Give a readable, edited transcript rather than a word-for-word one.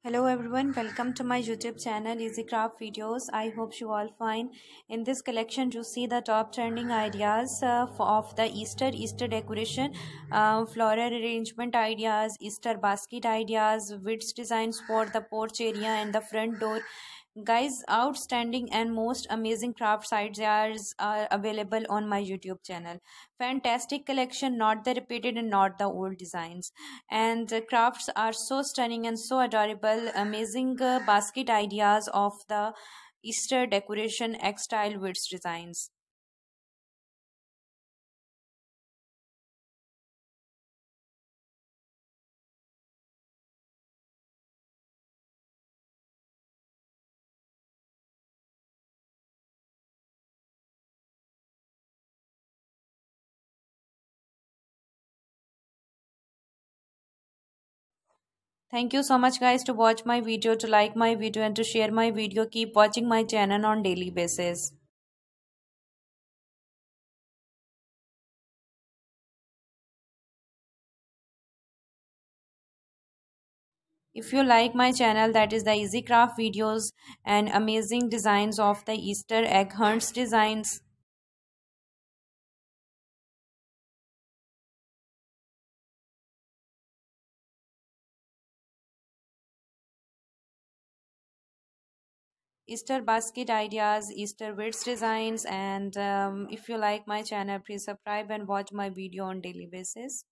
Hello everyone, welcome to my YouTube channel Easy Craft Videos. I hope you all fine. In this collection you see the top trending ideas of the Easter decoration, floral arrangement ideas, Easter basket ideas, width designs for the porch area and the front door. Guys, outstanding and most amazing craft ideas are available on my YouTube channel. Fantastic collection, not the repeated and not the old designs, and the crafts are so stunning and so adorable. Amazing basket ideas of the Easter decoration X style width designs. Thank you so much guys to watch my video, to like my video and to share my video. Keep watching my channel on daily basis. If you like my channel, that is the easy craft videos and amazing designs of the Easter egg hunts designs. Easter basket ideas, Easter width designs, and if you like my channel, please subscribe and watch my video on daily basis.